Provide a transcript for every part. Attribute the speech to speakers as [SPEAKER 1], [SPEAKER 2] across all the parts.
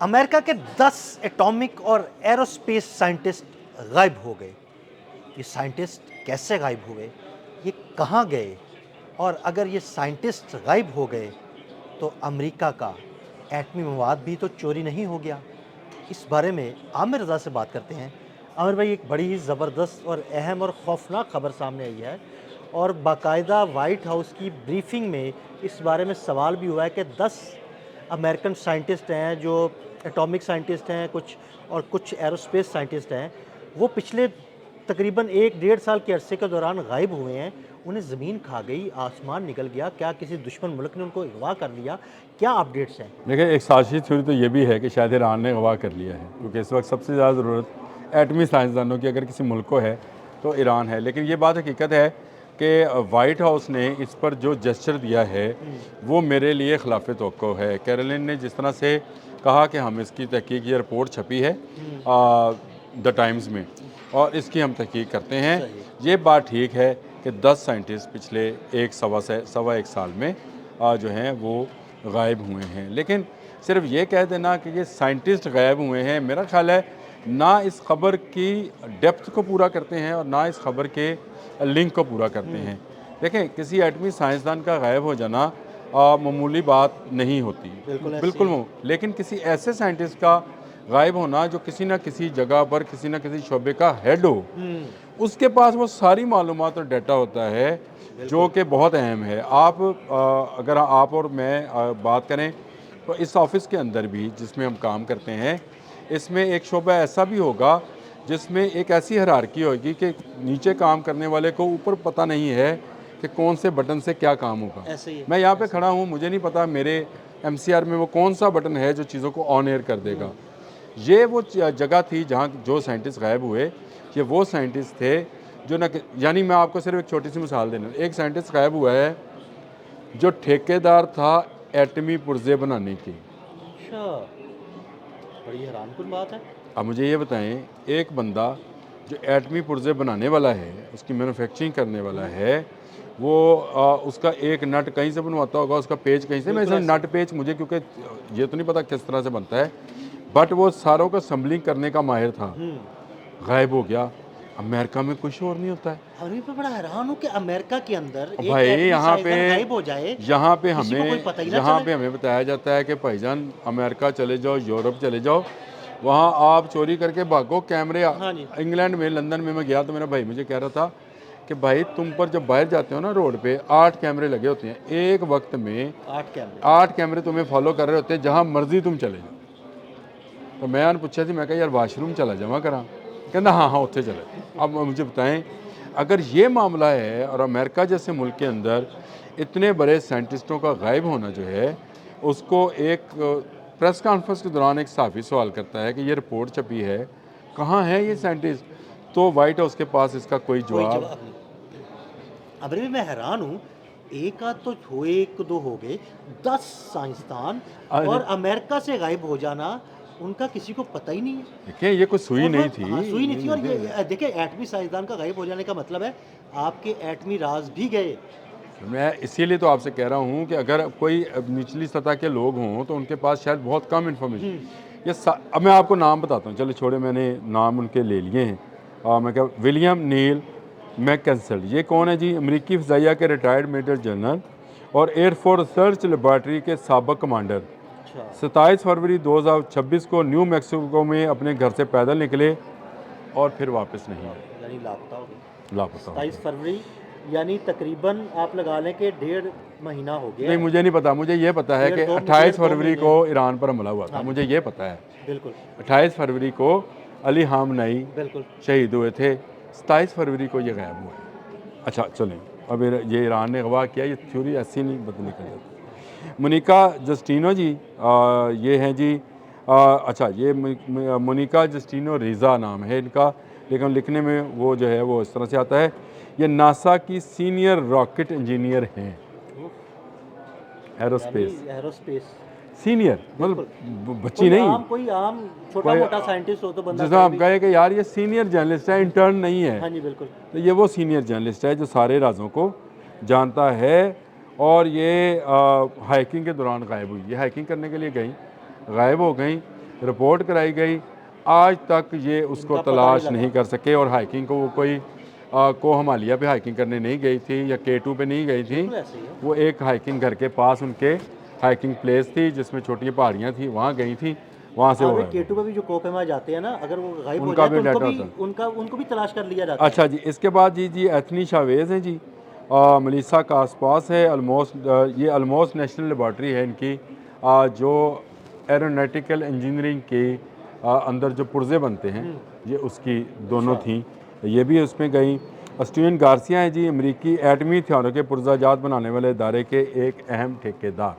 [SPEAKER 1] America के 10 atomic और aerospace scientist गायब हो गए। ये साइंटिस्ट कैसे गायब हुए? ये कहाँ गए? और अगर ये साइंटिस्ट गायब हो गए तो अमेरिका का एटमी मवाद भी तो चोरी नहीं हो गया? इस बारे में आमिर रज़ा से बात करते हैं। आमिर भाई, एक बड़ी ही ज़बरदस्त और अहम और खौफनाक खबर सामने आई है और बाकायदा वाइट हाउस की ब्रीफिंग में इस बारे में सवाल भी हुआ है कि 10 अमेरिकन साइंटिस्ट हैं जो एटॉमिक साइंटिस्ट हैं कुछ, और कुछ एरोस्पेस साइंटिस्ट हैं, वो पिछले तकरीबन 1 डेढ़ साल के अरसे के दौरान गायब हुए हैं। उन्हें ज़मीन खा गई, आसमान निकल गया, क्या किसी दुश्मन मुल्क ने उनको अगवा कर लिया? क्या अपडेट्स हैं?
[SPEAKER 2] देखिए, एक साजिश थ्योरी तो ये भी है कि शायद ईरान ने अगवा कर लिया है, क्योंकि इस वक्त सबसे ज़्यादा ज़रूरत एटमी साइंसदानों की अगर किसी मुल्क को है तो ईरान है। लेकिन ये बात हकीकत है कि वाइट हाउस ने इस पर जो जेस्चर दिया है वो मेरे लिए खिलाफ तवक्को है। कैरोलिन ने जिस तरह से कहा कि हम इसकी तहकीक, ये रिपोर्ट छपी है द टाइम्स में और इसकी हम तहकीक करते हैं,
[SPEAKER 1] सही।
[SPEAKER 2] ये बात ठीक है कि 10 साइंटिस्ट पिछले सवा एक साल में जो हैं वो गायब हुए हैं। लेकिन सिर्फ ये कह देना कि ये साइंटिस्ट गायब हुए हैं, मेरा ख्याल है ना इस खबर की डेप्थ को पूरा करते हैं और ना इस खबर के लिंक को पूरा करते हैं। देखें, किसी एटमी साइंसदान का गायब हो जाना मामूली बात नहीं होती, बिल्कुल लेकिन किसी ऐसे साइंटिस्ट का गायब होना जो किसी न किसी जगह पर किसी न किसी शोबे का हेड हो, उसके पास वो सारी मालूमात और डाटा होता है जो कि बहुत अहम है। आप अगर आप और मैं बात करें तो इस ऑफिस के अंदर भी जिसमें हम काम करते हैं, इसमें एक शोबा ऐसा भी होगा जिसमें एक ऐसी हायरार्की होगी कि नीचे काम करने वाले को ऊपर पता नहीं है कि कौन से बटन से क्या काम होगा।
[SPEAKER 1] ऐसे ही है।
[SPEAKER 2] मैं यहाँ पे खड़ा हूँ, मुझे नहीं पता मेरे एमसीआर में वो कौन सा बटन है जो चीज़ों को ऑन एयर कर देगा। ये वो जगह थी जहाँ जो साइंटिस्ट गायब हुए, ये वो साइंटिस्ट थे जो न, यानी मैं आपको सिर्फ एक छोटी सी मिसाल देना, एक साइंटिस्ट गायब हुआ है जो ठेकेदार था एटमी पुर्जे बनाने की।
[SPEAKER 1] अच्छा, बड़ी हैरानकुन बात है।
[SPEAKER 2] अब मुझे ये बताएं, एक बंदा जो एटमी पुर्जे बनाने वाला है, उसकी मैन्युफैक्चरिंग करने वाला है, वो उसका एक नट कहीं से बनवाता होगा, उसका पेज कहीं से, मैं इसे नट पेज मुझे क्योंकि ये तो नहीं पता किस तरह से बनता है, बट वो सारों का असम्बलिंग करने का माहिर था, गायब हो गया। अमेरिका में कुछ और नहीं होता है।
[SPEAKER 1] और मैं बड़ा हैरान हूँ कि अमेरिका के अंदर एक
[SPEAKER 2] भाई
[SPEAKER 1] एटमी
[SPEAKER 2] यहाँ पे
[SPEAKER 1] साइंसदान गायब हो जाए,
[SPEAKER 2] यहाँ पे
[SPEAKER 1] किसी को कोई
[SPEAKER 2] हमें
[SPEAKER 1] पता ही ना
[SPEAKER 2] यहाँ
[SPEAKER 1] चले।
[SPEAKER 2] पे हमें बताया जाता है कि भाईजान अमेरिका चले जाओ, यूरोप चले जाओ, वहाँ आप चोरी करके भागो, कैमरे।
[SPEAKER 1] हाँ जी।
[SPEAKER 2] इंग्लैंड में, लंदन में मैं गया तो मेरा भाई मुझे कह रहा था कि भाई तुम पर जब बाहर जाते हो ना रोड पे 8 कैमरे लगे होते हैं, एक वक्त में 8 कैमरे तुम्हें फॉलो कर रहे होते हैं जहाँ मर्जी तुम चले जाओ। तो मैं पूछा थी, मैं कहा यार वाशरूम चला जावा करा, कहना हाँ हाँ उत्थे चले। अब मुझे बताएं, अगर ये मामला है और अमेरिका जैसे मुल्क के अंदर इतने बड़े साइंटिस्टों का गायब होना जो है, उसको एक प्रेस कॉन्फ्रेंस के दौरान एक सहाफ़ी सवाल करता है कि ये रिपोर्ट छपी है, कहाँ है ये साइंटिस्ट, तो वाइट हाउस के पास इसका कोई जवाब
[SPEAKER 1] नहीं। अभी भी मैं हैरान हूँ, एक आध तो हुए, एक दो हो गए, 10 साइंसदान और अमेरिका से गायब हो जाना, उनका किसी को पता ही नहीं है।
[SPEAKER 2] देखिए ये कोई सुई नहीं थी।
[SPEAKER 1] हाँ, सुई नहीं थी। और ये देखिए, एटमी साइंसदान का गायब हो जाने का मतलब है आपके एटमी राज भी गए।
[SPEAKER 2] मैं इसीलिए तो आपसे कह रहा हूँ कि अगर कोई निचली सतह के लोग हों तो उनके पास शायद बहुत कम इन्फॉर्मेशन। अब मैं आपको नाम बताता हूँ, चलो छोड़े, मैंने नाम उनके ले लिए हैं। मैं क्या, विलियम नील मैककेंसल, ये कौन है जी? अमेरिकी फ़िज़ाइया के रिटायर्ड मेजर जनरल और एयरफोर्स रिसर्च लेबॉर्ट्री के साबिक़ कमांडर। 27 फरवरी 2026 को न्यू मैक्सिको में अपने घर से पैदल निकले और फिर वापस नहीं आए,
[SPEAKER 1] यानी लापता हो गए।
[SPEAKER 2] लापता।
[SPEAKER 1] 27 फरवरी यानी तकरीबन आप लगा लें कि 1.5 महीना हो गया।
[SPEAKER 2] नहीं, मुझे नहीं पता, मुझे ये पता है कि 28 फरवरी को ईरान पर हमला हुआ था, मुझे ये पता है।
[SPEAKER 1] बिल्कुल।
[SPEAKER 2] 28 फरवरी को अली खामनेई
[SPEAKER 1] बिल्कुल
[SPEAKER 2] शहीद हुए थे, 27 फरवरी को ये गायब हुए। अच्छा चलें, अब ये ईरान ने अगवा किया, ये थ्योरी ऐसी नहीं बदली कर जाती। मोनिका जस्टिनो जी, ये हैं जी, अच्छा ये मोनिका जस्टिनो रीज़ा नाम है इनका, लेकिन लिखने में वो जो है वो इस तरह से आता है। ये नासा की सीनियर रॉकेट इंजीनियर हैं,
[SPEAKER 1] एरोस्पेस
[SPEAKER 2] सीनियर, मतलब बच्ची नहीं,
[SPEAKER 1] कोई आम छोटा मोटा साइंटिस्ट हो तो बंदा
[SPEAKER 2] जैसा आप कहे कि यार ये सीनियर जर्नलिस्ट है, इंटर्न नहीं है।
[SPEAKER 1] हाँ जी बिल्कुल।
[SPEAKER 2] तो ये वो सीनियर जर्नलिस्ट है जो सारे राजों को जानता है। और ये हाइकिंग के दौरान गायब हुई, ये हाइकिंग करने के लिए गई, गायब हो गई। रिपोर्ट कराई गई, आज तक ये उसको
[SPEAKER 1] इनका पता
[SPEAKER 2] तलाश
[SPEAKER 1] नहीं लगा।
[SPEAKER 2] नहीं कर सके। और हाइकिंग को वो कोई को हमालिया पे हाइकिंग करने नहीं गई थी या K2 पे नहीं गई थी,
[SPEAKER 1] बिल्कुल ऐसे ही है।
[SPEAKER 2] वो एक हाइकिंग घर के पास उनके हाइकिंग प्लेस थी जिसमें छोटी पहाड़ियाँ थी, वहाँ गई थी, वहाँ से
[SPEAKER 1] और
[SPEAKER 2] वो
[SPEAKER 1] वे
[SPEAKER 2] गायब
[SPEAKER 1] केटू पे भी जो कोपेमा जाते हैं ना, अगर वो गायब हो
[SPEAKER 2] उनका
[SPEAKER 1] जाए तो
[SPEAKER 2] भी
[SPEAKER 1] उनको
[SPEAKER 2] डाटा
[SPEAKER 1] भी
[SPEAKER 2] होता है।
[SPEAKER 1] उनको भी तलाश कर लिया जाता है।
[SPEAKER 2] अच्छा जी, इसके बाद जी एथनी शावेज़ हैं जी, मलीसा का आसपास है ऑलमोस्ट, ये ऑलमोस्ट नेशनल लेबॉर्ट्री है इनकी, जो एरोनॉटिकल इंजीनियरिंग के अंदर जो पुर्जे बनते हैं ये उसकी दोनों थी, ये भी उसमें गई। स्टीवन गार्सिया हैं जी, अमरीकी एटमी हथियारों के पुर्जाजात बनाने वाले इदारे के एक अहम ठेकेदार,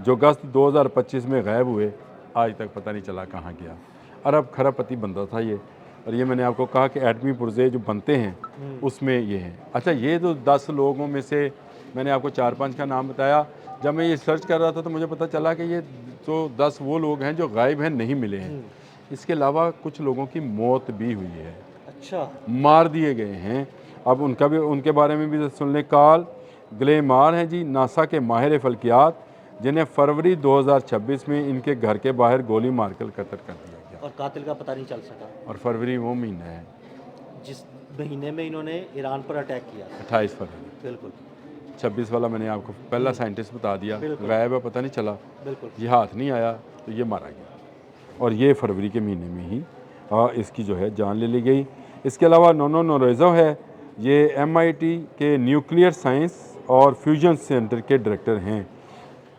[SPEAKER 2] जो अगस्त 2025 में गायब हुए, आज तक पता नहीं चला कहाँ गया। अरब खरबपति बंदा था ये, और ये मैंने आपको कहा कि एटमी पुर्जे जो बनते हैं उसमें ये हैं। अच्छा, ये तो 10 लोगों में से मैंने आपको 4-5 का नाम बताया। जब मैं ये सर्च कर रहा था तो मुझे पता चला कि ये तो 10 वो लोग हैं जो गायब हैं, नहीं मिले हैं। इसके अलावा कुछ लोगों की मौत भी हुई है,
[SPEAKER 1] अच्छा,
[SPEAKER 2] मार दिए गए हैं। अब उनका भी, उनके बारे में भी सुन लें। कार्ल ग्लेमार हैं जी, नासा के माहिर फल्कियात, जिन्हें फरवरी 2026 में इनके घर के बाहर गोली मारकर कत्ल कर दिया गया।
[SPEAKER 1] और कातिल का पता नहीं चल सका,
[SPEAKER 2] और फरवरी वो महीना है
[SPEAKER 1] जिस महीने में इन्होंने ईरान पर अटैक किया।
[SPEAKER 2] 28 फरवरी।
[SPEAKER 1] बिल्कुल
[SPEAKER 2] 26 वाला मैंने आपको पहला साइंटिस्ट बता दिया,
[SPEAKER 1] बिल्कुल।
[SPEAKER 2] गायब है, पता नहीं चला,
[SPEAKER 1] बिल्कुल।
[SPEAKER 2] ये हाथ नहीं आया तो ये मारा गया। और ये फरवरी के महीने में ही इसकी जो है जान ले ली गई। इसके अलावा नोनो नोरेजो है, ये MIT के न्यूक्लियर साइंस और फ्यूजन सेंटर के डायरेक्टर हैं।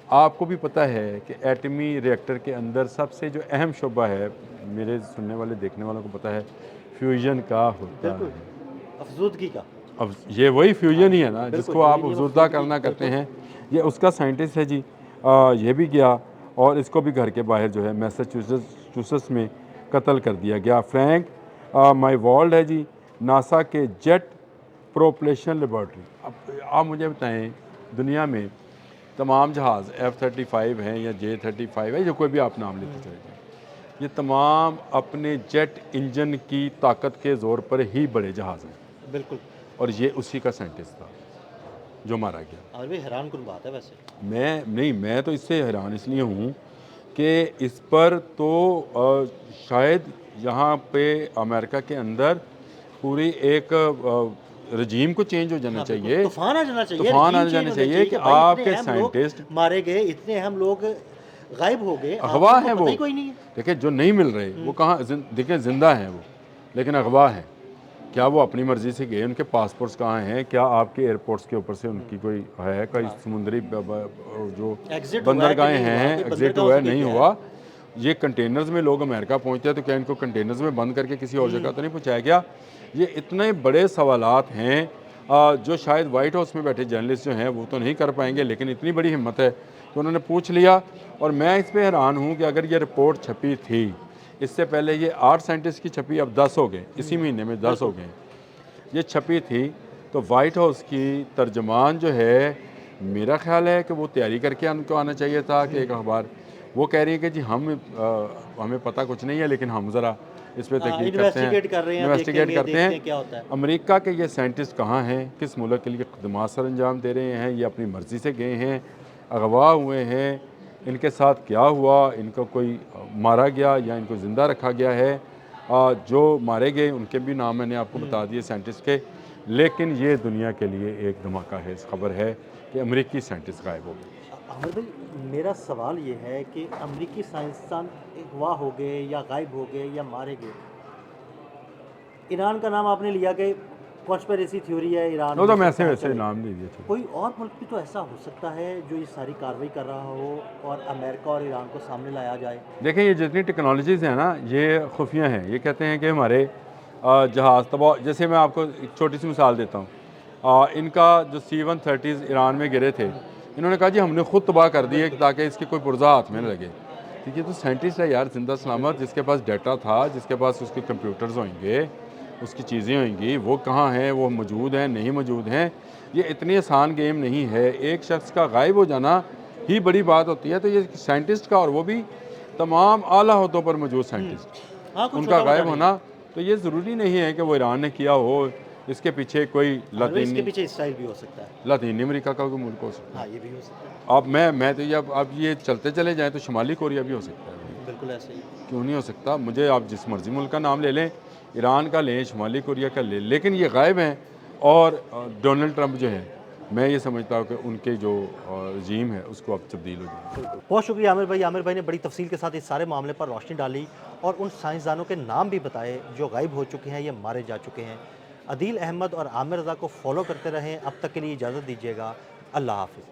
[SPEAKER 2] आपको भी पता है कि एटमी रिएक्टर के अंदर सबसे जो अहम शोबा है, मेरे सुनने वाले देखने वालों को पता है, फ्यूजन का होता
[SPEAKER 1] बिल्कुल,
[SPEAKER 2] है।
[SPEAKER 1] अफजूदगी का।
[SPEAKER 2] अब ये वही फ्यूजन ही है ना
[SPEAKER 1] बिल्कुल,
[SPEAKER 2] जिसको आप
[SPEAKER 1] यही
[SPEAKER 2] अफजुर्दा
[SPEAKER 1] अफजूदगी,
[SPEAKER 2] करना करते
[SPEAKER 1] बिल्कुल।
[SPEAKER 2] हैं, ये उसका साइंटिस्ट है जी। ये भी गया और इसको भी घर के बाहर जो है मैसाचुसेट्स में कत्ल कर दिया गया। फ्रैंक माईवॉल्ड है जी, नासा के जेट प्रोपल्शन लेबॉर्ट्री। अब आप मुझे बताएं, दुनिया में तमाम जहाज़ F-35 हैं या J-35 है, जो कोई भी आप नाम लेते चले जाएं, ये तमाम अपने जेट इंजन की ताकत के ज़ोर पर ही बड़े जहाज़ हैं।
[SPEAKER 1] बिल्कुल,
[SPEAKER 2] और ये उसी का साइंटिस्ट था जो मारा गया।
[SPEAKER 1] और भी हैरान कुन बात है वैसे।
[SPEAKER 2] मैं तो इससे हैरान इसलिए हूँ कि इस पर तो शायद यहाँ पे अमेरिका के अंदर पूरी एक रजीम को चेंज हो जाना
[SPEAKER 1] हाँ, बिल्कुल।
[SPEAKER 2] चाहिए,
[SPEAKER 1] तूफान आ जाना चाहिए,
[SPEAKER 2] तूफान आ
[SPEAKER 1] regime
[SPEAKER 2] जाना
[SPEAKER 1] change
[SPEAKER 2] चाहिए
[SPEAKER 1] होना
[SPEAKER 2] कि
[SPEAKER 1] भाई
[SPEAKER 2] आपके
[SPEAKER 1] इतने अहम लोग
[SPEAKER 2] साइंटिस्ट
[SPEAKER 1] मारे गए, इतने अहम लोग गायब हो गए,
[SPEAKER 2] अगवा
[SPEAKER 1] आपको
[SPEAKER 2] हैं
[SPEAKER 1] पता
[SPEAKER 2] वो।
[SPEAKER 1] ही कोई नहीं है।
[SPEAKER 2] देखिए जो नहीं मिल रहे वो कहाँ, देखिए जिंदा हैं वो, लेकिन अगवा हैं। क्या वो अपनी मर्जी से गए? उनके पासपोर्ट्स कहाँ हैं? क्या आपके एयरपोर्ट्स के ऊपर से उनकी कोई है कोई समुद्री जो
[SPEAKER 1] Exit हुआ है कि
[SPEAKER 2] बंदरगाहें
[SPEAKER 1] नहीं हुआ?
[SPEAKER 2] हैं,
[SPEAKER 1] कोई
[SPEAKER 2] एग्जिट
[SPEAKER 1] बंदरगाह
[SPEAKER 2] हुआ है
[SPEAKER 1] उसकी
[SPEAKER 2] नहीं
[SPEAKER 1] क्या है?
[SPEAKER 2] हुआ? ये कंटेनर्स में लोग अमेरिका पहुंचते हैं तो क्या इनको कंटेनर्स में बंद करके किसी और जगह तो नहीं पहुंचाया गया? ये इतने बड़े सवालात हैं जो शायद वाइट हाउस में बैठे जर्नलिस्ट जो हैं वो तो नहीं कर पाएंगे, लेकिन इतनी बड़ी हिम्मत है कि उन्होंने पूछ लिया। और मैं इस पर हैरान हूँ कि अगर ये रिपोर्ट छपी थी, इससे पहले ये 8 साइंटिस्ट की छपी, अब 10 हो गए, इसी महीने में 10 हो गए। ये छपी थी तो वाइट हाउस की तर्जमान जो है, मेरा ख्याल है कि वो तैयारी करके उनको आना चाहिए था कि एक अखबार वो कह रही है कि जी हमें पता कुछ नहीं है, लेकिन हम ज़रा इस पर तहकीक करते हैं,
[SPEAKER 1] इन्वेस्टिगेट कर रहे हैं,
[SPEAKER 2] इन्वेस्टिगेट
[SPEAKER 1] देखेंगे,
[SPEAKER 2] करते
[SPEAKER 1] देखते हैं
[SPEAKER 2] हैं
[SPEAKER 1] क्या होता है।
[SPEAKER 2] अमेरिका के ये साइंटिस्ट कहाँ हैं, किस मुल्क के लिए खदमात सर अंजाम दे रहे हैं, ये अपनी मर्ज़ी से गए हैं, अगवा हुए हैं, इनके साथ क्या हुआ, इनको कोई मारा गया या इनको ज़िंदा रखा गया है। जो मारे गए उनके भी नाम मैंने आपको बता दिए साइंटिस्ट के, लेकिन ये दुनिया के लिए एक धमाका है, इस खबर है कि अमेरिकी साइंटिस्ट गायब हो गए।
[SPEAKER 1] अहमद भाई, मेरा सवाल ये है कि अमेरिकी साइंसदान अगवा हो गए या गायब हो गए या मारे गए, ईरान का नाम आपने लिया कि कॉन्स्पिरेसी थ्योरी है ईरान
[SPEAKER 2] वो तो
[SPEAKER 1] में
[SPEAKER 2] वैसे
[SPEAKER 1] सब
[SPEAKER 2] वैसे
[SPEAKER 1] चले।
[SPEAKER 2] नाम नहीं दिए थे।
[SPEAKER 1] कोई और मुल्क भी तो ऐसा हो सकता है जो ये सारी कार्रवाई कर रहा हो और अमेरिका और ईरान को सामने लाया जाए।
[SPEAKER 2] देखें, ये जितनी टेक्नोलॉजीज़ हैं ना, ये खुफिया हैं। ये कहते हैं कि हमारे जहाज़ तबाह, जैसे मैं आपको एक छोटी सी मिसाल देता हूँ, इनका जो C-130 ईरान में गिरे थे, इन्होंने कहा जी हमने खुद तबाह कर दिए ताकि इसके कोई पुर्जा हाथ में न लगे। ठीक है, तो साइंटिस्ट है यार, जिंदा सलामत, जिसके पास डाटा था, जिसके पास उसके कंप्यूटर्स होंगे, उसकी चीज़ें होंगी, वो कहाँ हैं, वो मौजूद हैं नहीं मौजूद हैं। ये इतनी आसान गेम नहीं है, एक शख्स का गायब हो जाना ही बड़ी बात होती है। तो ये साइंटिस्ट का, और वो भी तमाम आला ओहदों पर मौजूद साइंटिस्ट,
[SPEAKER 1] हाँ, कुछ
[SPEAKER 2] उनका
[SPEAKER 1] छोटा मोटा
[SPEAKER 2] गायब
[SPEAKER 1] नहीं।
[SPEAKER 2] होना, तो ये ज़रूरी नहीं है कि वो ईरान ने किया हो, इसके पीछे कोई
[SPEAKER 1] इसके
[SPEAKER 2] लातीनी
[SPEAKER 1] पीछे इसराइल भी हो सकता है।
[SPEAKER 2] लातीनी अमेरिका का कोई मुल्क हो सकता है।
[SPEAKER 1] हाँ, ये भी हो सकता है।
[SPEAKER 2] अब ये चलते चले जाएँ तो शुमाली कोरिया भी हो सकता है।
[SPEAKER 1] बिल्कुल ऐसे ही।
[SPEAKER 2] क्यों नहीं हो सकता? मुझे आप जिस मर्ज़ी मुल्क का नाम ले लें, ईरान का लें, शुमाली कोरिया का लें, लेकिन ये गायब हैं। और डोनाल्ड ट्रंप जो है, मैं ये समझता हूँ कि उनके जो रजीम है उसको अब तब्दील हो जाएगी।
[SPEAKER 1] बहुत शुक्रिया आमिर भाई। आमिर भाई ने बड़ी तफसील के साथ इस सारे मामले पर रोशनी डाली और उन साइंसदानों के नाम भी बताए जो गायब हो चुके हैं या मारे जा चुके हैं। अदील अहमद और आमिर रज़ा को फॉलो करते रहें। अब तक के लिए इजाज़त दीजिएगा। अल्लाह हाफ़िज़।